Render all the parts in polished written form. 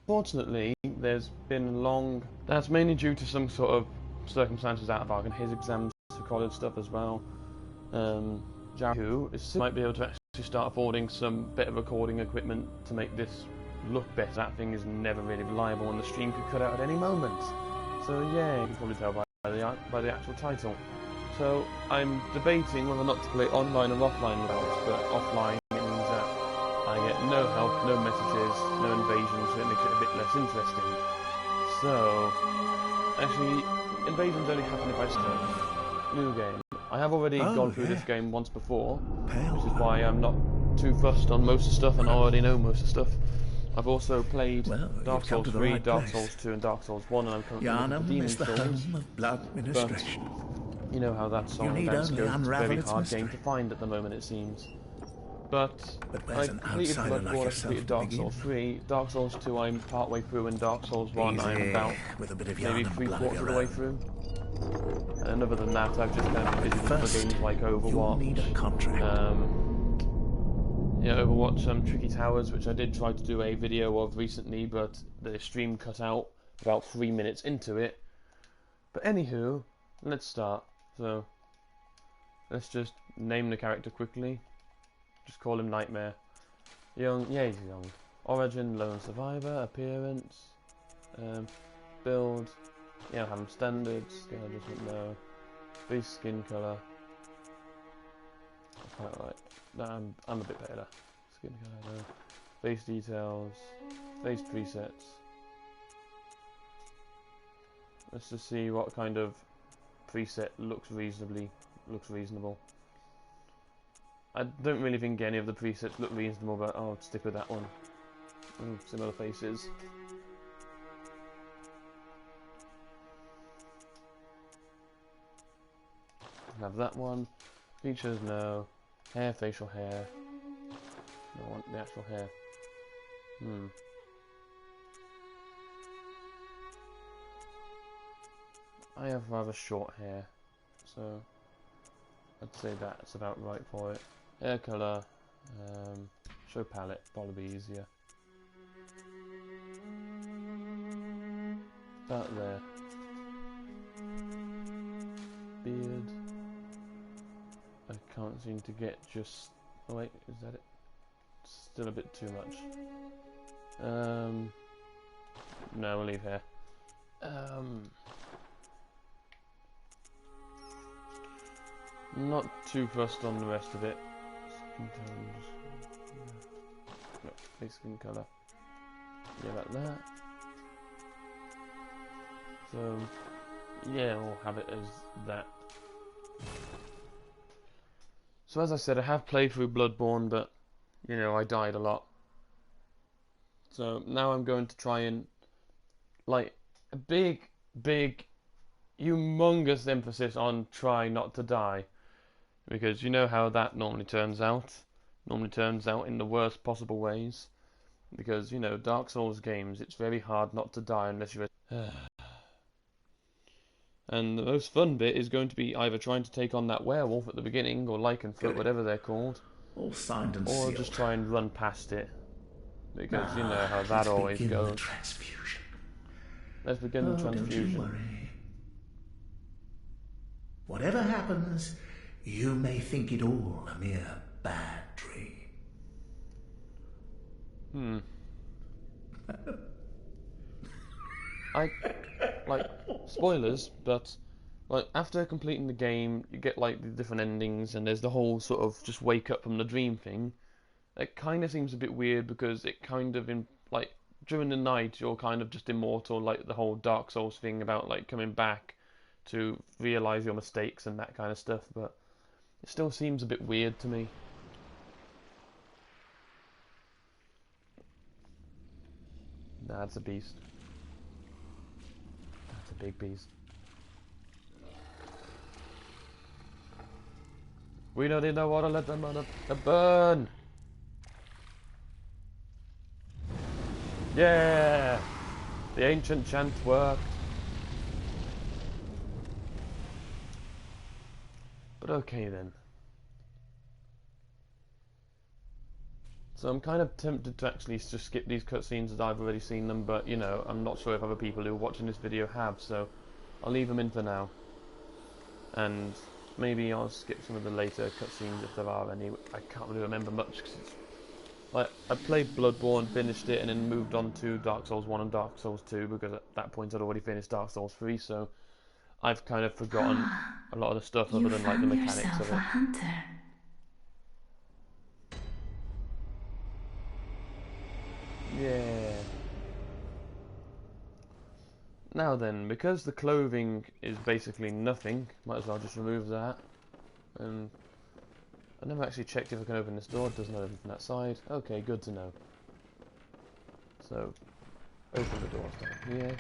Unfortunately, there's been long. That's mainly due to some sort of circumstances out of our his exams for college stuff as well. Jared, who might be able to actually start affording some better recording equipment to make this look better. That thing is never really reliable, and the stream could cut out at any moment. So yeah, you can probably tell by the actual title. So I'm debating whether or not to play online or offline modes, but offline means that I get no help, no messages, no invasions, so it makes it a bit less interesting. So, actually, invasions only happen if I start new game. I have already gone through this game once before, which is why I'm not too fussed on most of the stuff, and I already know most of the stuff. I've also played Dark Souls 3, Dark Souls 2, and Dark Souls 1, and I'm currently looking for Demon Souls. But you know how that song dance goes. It's a very hard game to find at the moment, it seems. But I completed Bloodborne, I completed Dark Souls 3, Dark Souls 2 I'm partway through, and Dark Souls 1 I'm about maybe 3/4 of the way through. And other than that, I've just been busy with other games like Overwatch. Overwatch Tricky Towers, which I did try to do a video of recently, but the stream cut out about 3 minutes into it. But anywho, let's start. So, let's just name the character quickly. Just call him Nightmare. Young, yeah, he's young. Origin, lone survivor. Appearance, build, yeah, have him standard. Skin adjustment, no. Face skin color. Quite right. No, I'm a bit better. Skin color, no. Face details, face presets. Let's just see what kind of preset looks reasonable. I don't really think any of the presets look reasonable, but I'll stick with that one. Similar faces. Have that one. Features, no. Hair, facial hair. No, I want the actual hair. I have rather short hair, so I'd say that's about right for it. Hair colour, show palette, probably be easier. About there. Beard. I can't seem to get just. Oh wait, is that it? Still a bit too much. No, we'll leave hair. Not too fussed on the rest of it. Skin tones. No, face skin colour. Yeah, like that. So, yeah, we'll have it as that. So as I said, I have played through Bloodborne, but, you know, I died a lot. So now I'm going to try and, like, a big, humongous emphasis on try not to die. Because you know how that normally turns out. Normally turns out in the worst possible ways. Because, you know, Dark Souls games, it's very hard not to die unless you're And the most fun bit is going to be either trying to take on that werewolf at the beginning, or Lycanthrope, whatever they're called. All signed and or sealed. just try and run past it. Because you know how that always goes. Transfusion. Let's begin the transfusion. Don't you worry. Whatever happens, you may think it all a mere bad dream. Spoilers, but like after completing the game, you get like the different endings, and there's the whole sort of just wake up from the dream thing. It kind of seems a bit weird because it kind of during the night you're kind of just immortal, like the whole Dark Souls thing about like coming back to realize your mistakes and that kind of stuff. But it still seems a bit weird to me. Nah, it's a beast. That's a big beast. We don't need no water, let them burn! Yeah! The ancient chant worked. But okay then. So I'm kind of tempted to actually just skip these cutscenes as I've already seen them, but you know, I'm not sure if other people who are watching this video have, so I'll leave them in for now. And maybe I'll skip some of the later cutscenes if there are any. I can't really remember much because it's like I played Bloodborne, finished it, and then moved on to Dark Souls 1 and Dark Souls 2 because at that point I'd already finished Dark Souls 3, so I've kind of forgotten a lot of the stuff other You than like the found mechanics of yourself a it. hunter. Yeah. Now then, because the clothing is basically nothing, might as well just remove that. And I never actually checked if I can open this door. It doesn't open from that side. Okay, good to know. So, open the doors down here.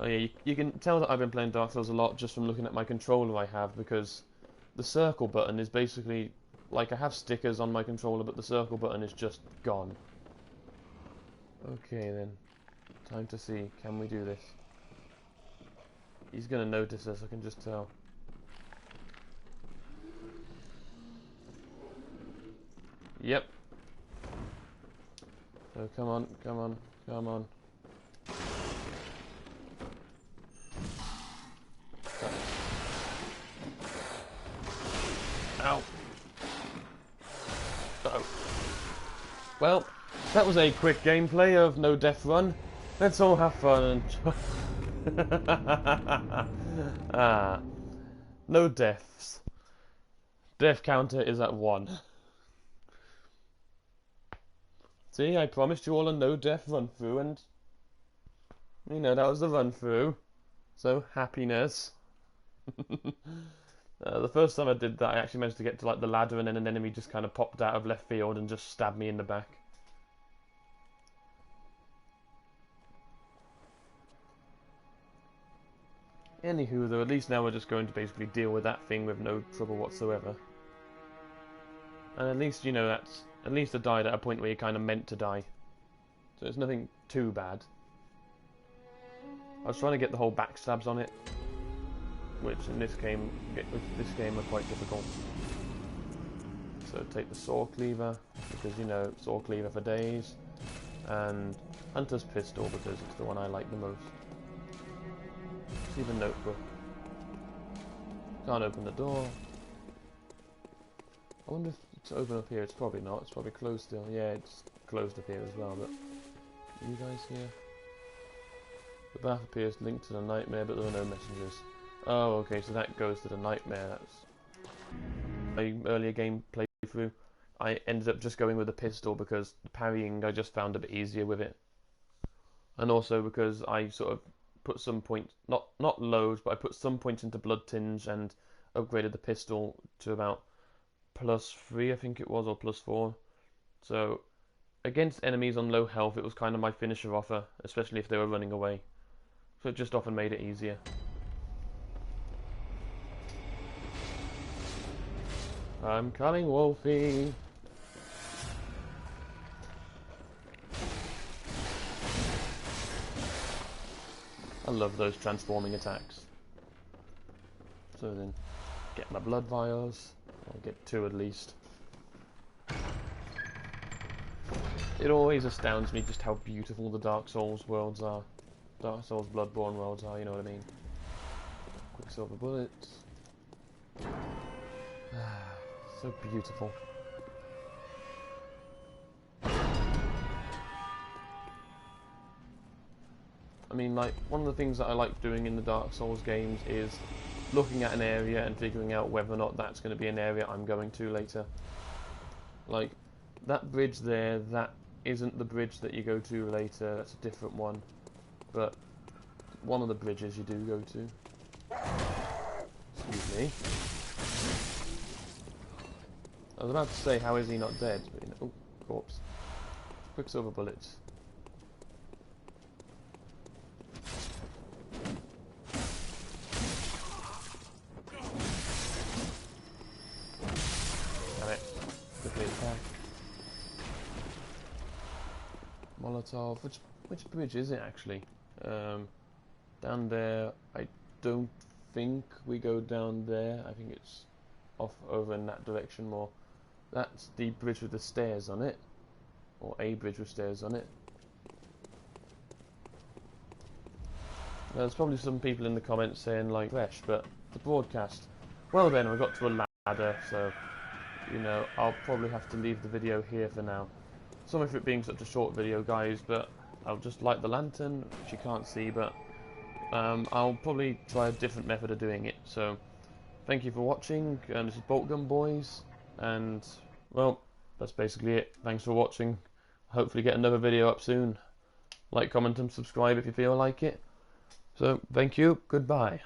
Oh yeah, you can tell that I've been playing Dark Souls a lot just from looking at my controller I have, because the circle button is basically, like I have stickers on my controller, but the circle button is just gone. Okay then, time to see, can we do this? He's gonna notice us, I can just tell. Yep. So come on, come on, come on. Ow. Uh-oh. Well, that was a quick gameplay of No Death Run. Let's all have fun and ah, no deaths. Death counter is at 1. See, I promised you all a no death run through, and you know that was the run through. So happiness. The first time I did that, I actually managed to get to like the ladder, and then an enemy just kind of popped out of left field and just stabbed me in the back. Anywho, though, at least now we're just going to basically deal with that thing with no trouble whatsoever. And at least, you know, at least I died at a point where you kind of meant to die. So it's nothing too bad. I was trying to get the whole backstabs on it, which in this game are quite difficult. So take the saw cleaver, because you know, saw cleaver for days, and Hunter's pistol because it's the one I like the most. See the notebook. Can't open the door. I wonder if it's open up here. It's probably not. It's probably closed still. Yeah, it's closed up here as well. But you guys here? The bath appears linked to the nightmare, but there are no messengers. Oh, okay, so that goes to the nightmare. That's my earlier game playthrough. I ended up just going with a pistol because the parrying I just found a bit easier with it, and also because I sort of put some points, not loads, but I put some points into Blood Tinge and upgraded the pistol to about +3, I think it was, or +4. So against enemies on low health, it was kind of my finisher offer, especially if they were running away. So it just often made it easier. I'm coming, Wolfie. I love those transforming attacks. So then, get my blood vials. I'll get 2 at least. It always astounds me just how beautiful the Dark Souls worlds are. Dark Souls Bloodborne worlds are, you know what I mean? Quicksilver bullets. So beautiful. I mean, like, one of the things that I like doing in the Dark Souls games is looking at an area and figuring out whether or not that's going to be an area I'm going to later. Like, that bridge there, that isn't the bridge that you go to later, that's a different one. But one of the bridges you do go to. Excuse me. I was about to say, how is he not dead? But, you know, oh, corpse. Quicksilver bullets. Damn it. Quickly attack. Molotov. Which bridge is it actually? Down there. I don't think we go down there. I think it's off over in that direction more. That's the bridge with the stairs on it, or a bridge with stairs on it. There's probably some people in the comments saying like, fresh, but the broadcast. Well then, I got to a ladder, so, you know, I'll probably have to leave the video here for now. Sorry for it being such a short video, guys, but I'll just light the lantern, which you can't see, but I'll probably try a different method of doing it. So, thank you for watching. This is Boltgun Boys, and, well, that's basically it. Thanks for watching. Hopefully get another video up soon. Like, comment and subscribe if you feel like it. So, thank you, goodbye.